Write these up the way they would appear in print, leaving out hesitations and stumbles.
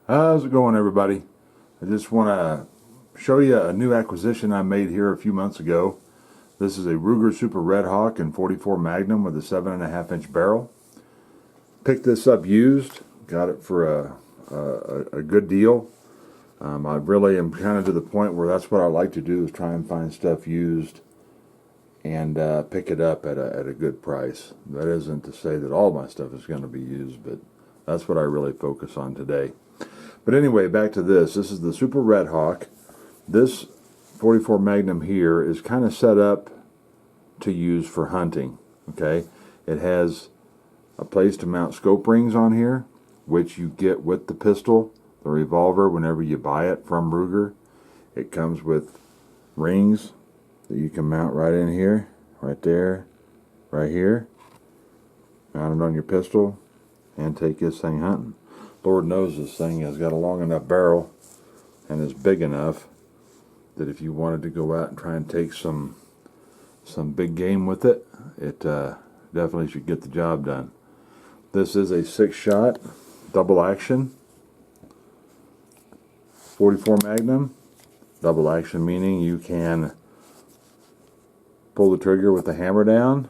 How's it going, everybody? I just want to show you a new acquisition I made here a few months ago. This is a Ruger Super Redhawk in 44 Magnum with a 7.5-inch barrel. Picked this up used, got it for a good deal. I really am kind of to the point where that's what I like to do, is try and find stuff used and pick it up at a good price. That isn't to say that all my stuff is going to be used, but that's what I really focus on today. But anyway, back to this. This is the Super Redhawk. This 44 Magnum here is kind of set up to use for hunting. Okay, it has a place to mount scope rings on here, which you get with the pistol, the revolver, whenever you buy it from Ruger. It comes with rings that you can mount right in here, right there, right here. Mount it on your pistol and take this thing hunting. Lord knows this thing has got a long enough barrel and is big enough that if you wanted to go out and try and take some big game with it, it definitely should get the job done. This is a 6-shot double action 44 Magnum. Double action meaning you can pull the trigger with the hammer down,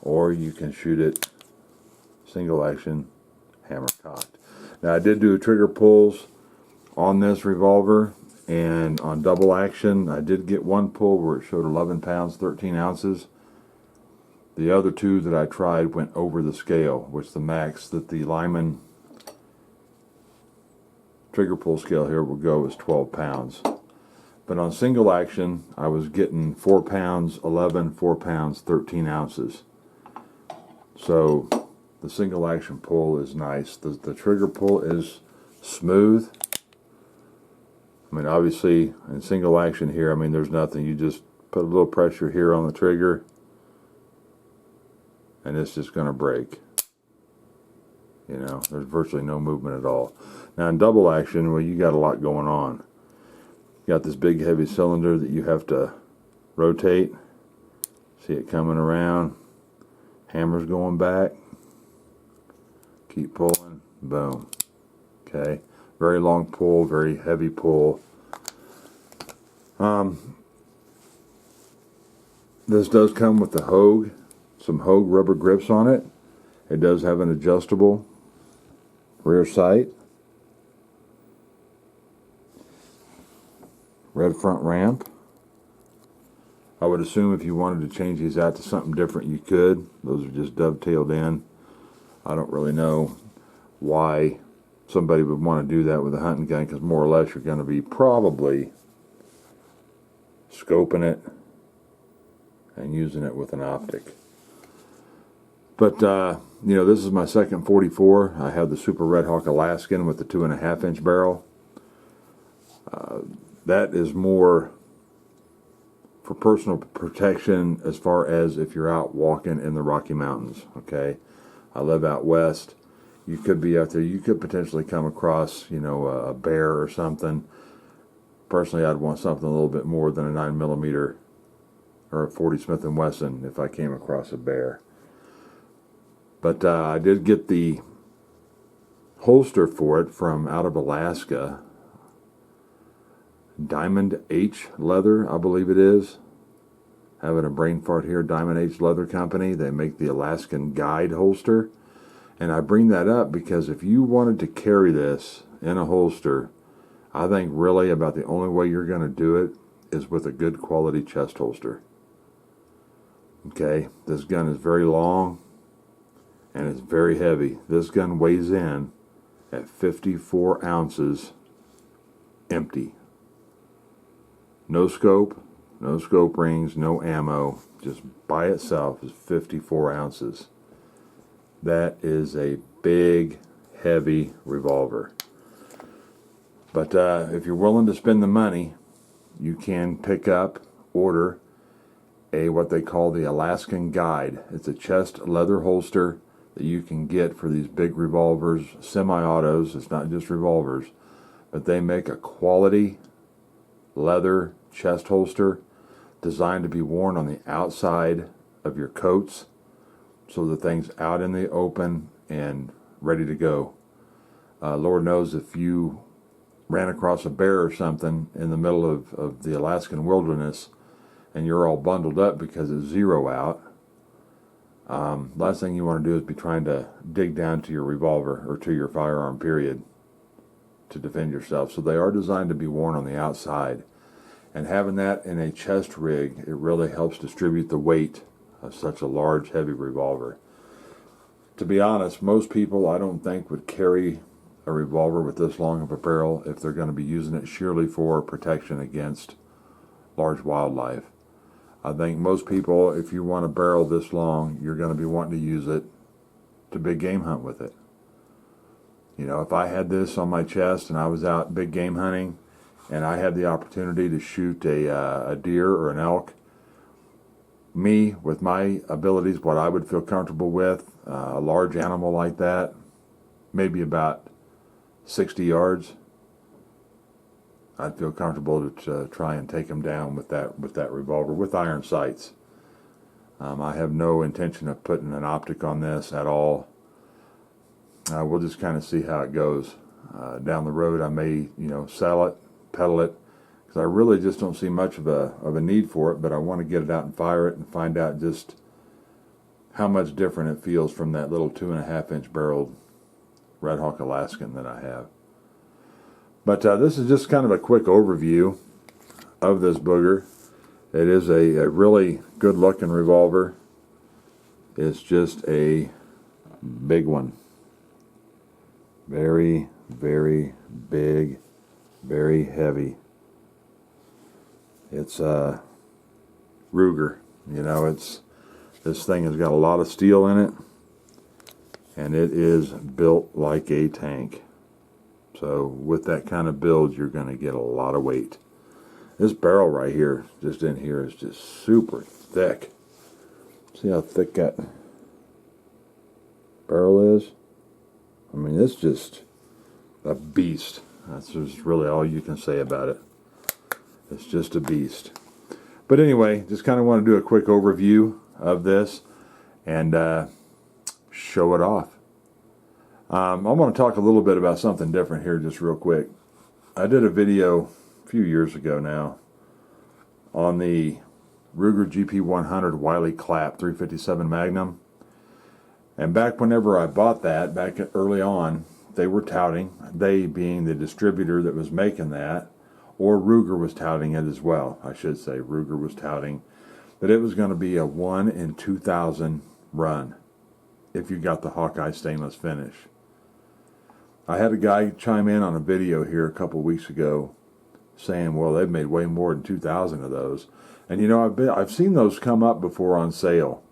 or you can shoot it single action, hammer cocked. Now, I did do trigger pulls on this revolver, and on double action I did get one pull where it showed 11 pounds 13 ounces. The other two that I tried went over the scale, which the max that the Lyman trigger pull scale here will go is 12 pounds. But on single action I was getting 4 pounds 11, 4 pounds 13 ounces. So the single action pull is nice. The trigger pull is smooth. I mean, obviously in single action here, I mean, there's nothing. You just put a little pressure here on the trigger and it's just going to break. You know, there's virtually no movement at all. Now in double action, well, you got a lot going on. You got this big heavy cylinder that you have to rotate. See it coming around. Hammer's going back. Keep pulling. Boom. Okay. Very long pull, very heavy pull. This does come with the Hogue, some Hogue rubber grips on it. It does have an adjustable rear sight. Red front ramp. I would assume if you wanted to change these out to something different, you could. Those are just dovetailed in. I don't really know why somebody would want to do that with a hunting gun, because more or less you're going to be probably scoping it and using it with an optic. But you know, this is my second 44. I have the Super Redhawk Alaskan with the 2.5-inch barrel. That is more for personal protection as far as if you're out walking in the Rocky Mountains. Okay, I live out west. You could be out there. You could potentially come across, you know, a bear or something. Personally, I'd want something a little bit more than a 9mm or a 40 Smith & Wesson if I came across a bear. But I did get the holster for it from out of Alaska. Diamond H Leather, I believe it is. Having a brain fart here. Diamond H Leather Company. They make the Alaskan Guide holster. And I bring that up because if you wanted to carry this in a holster, I think really about the only way you're going to do it is with a good quality chest holster. Okay, this gun is very long and it's very heavy. This gun weighs in at 54 ounces empty. No scope rings, no ammo. Just by itself is 54 ounces. That is a big, heavy revolver. But if you're willing to spend the money, you can order what they call the Alaskan Guide. It's a chest leather holster that you can get for these big revolvers, semi-autos. It's not just revolvers, but they make a quality leather chest holster designed to be worn on the outside of your coats, so the thing's out in the open and ready to go. Lord knows if you ran across a bear or something in the middle of the Alaskan wilderness and you're all bundled up because it's zero out, last thing you want to do is be trying to dig down to your revolver or to your firearm, period, to defend yourself. So they are designed to be worn on the outside. And having that in a chest rig, it really helps distribute the weight of such a large, heavy revolver. To be honest, most people I don't think would carry a revolver with this long of a barrel if they're going to be using it sheerly for protection against large wildlife. I think most people, if you want a barrel this long, you're going to be wanting to use it to big game hunt with it. You know, if I had this on my chest and I was out big game hunting and I had the opportunity to shoot a deer or an elk, me, with my abilities, what I would feel comfortable with, a large animal like that, maybe about 60 yards, I'd feel comfortable to try and take him down with that revolver with iron sights. I have no intention of putting an optic on this at all. We'll just kind of see how it goes. Down the road, I may, sell it, pedal it, because I really just don't see much of a need for it. But I want to get it out and fire it and find out just how much different it feels from that little 2.5-inch barreled Redhawk Alaskan that I have. But this is just kind of a quick overview of this booger. It is a really good looking revolver. It's just a big one. Very, very big, very heavy. It's Ruger. This thing has got a lot of steel in it, and it is built like a tank. So with that kind of build, you're going to get a lot of weight. This barrel right here, just in here, is just super thick. See how thick that barrel is? I mean, it's just a beast. That's just really all you can say about it. It's just a beast. But anyway, just kind of want to do a quick overview of this and show it off. I'm going to talk a little bit about something different here just real quick. I did a video a few years ago now on the Ruger GP100 Wiley Clap 357 Magnum. And back whenever I bought that, back early on, they were touting, they being the distributor that was making that, or Ruger was touting it as well. I should say Ruger was touting that it was going to be a 1 in 2,000 run if you got the Hawkeye stainless finish. I had a guy chime in on a video here a couple weeks ago saying, well, they've made way more than 2,000 of those. And I've seen those come up before on sale.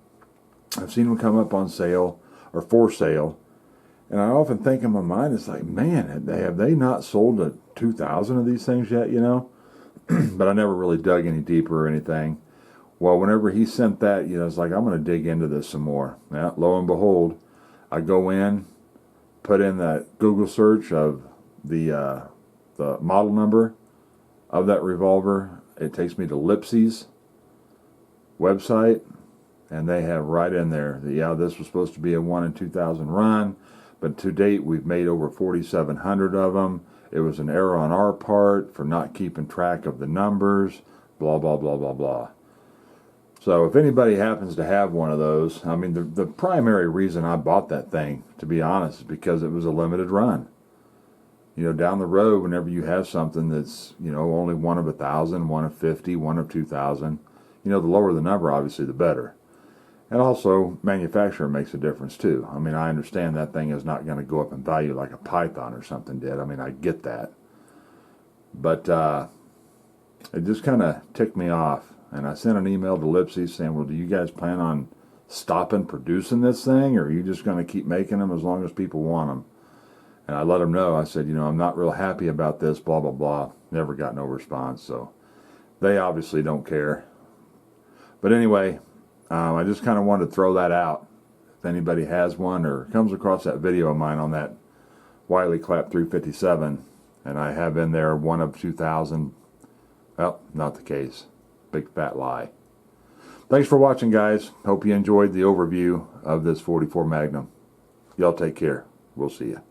I've seen them come up on sale or for sale. And I often think in my mind, it's like, man, have they not sold 2,000 of these things yet, But I never really dug any deeper or anything. Well, whenever he sent that, it's like, I'm going to dig into this some more. Yeah, lo and behold, I go in, put in that Google search of the model number of that revolver. It takes me to Lipsy's website, and they have right in there that, this was supposed to be a 1 in 2,000 run, but to date we've made over 4,700 of them. It was an error on our part for not keeping track of the numbers, blah, blah, blah, blah, blah. So if anybody happens to have one of those, I mean, the primary reason I bought that thing, to be honest, is because it was a limited run. Down the road, whenever you have something that's, only 1 of 1,000, 1 of 50, 1 of 2,000, the lower the number, obviously, the better. And also, manufacturer makes a difference, too. I mean, I understand that thing is not going to go up in value like a Python or something did. I mean, I get that. But it just kind of ticked me off. And I sent an email to Lipsy saying, well, do you guys plan on stopping producing this thing, or are you just going to keep making them as long as people want them? And I let them know. I said, I'm not real happy about this, blah, blah, blah. Never got no response, so they obviously don't care. But anyway, I just kind of wanted to throw that out. If anybody has one or comes across that video of mine on that Wiley Clap 357, and I have in there 1 of 2,000, well, not the case. Big fat lie. Thanks for watching, guys. Hope you enjoyed the overview of this 44 Magnum. Y'all take care. We'll see you.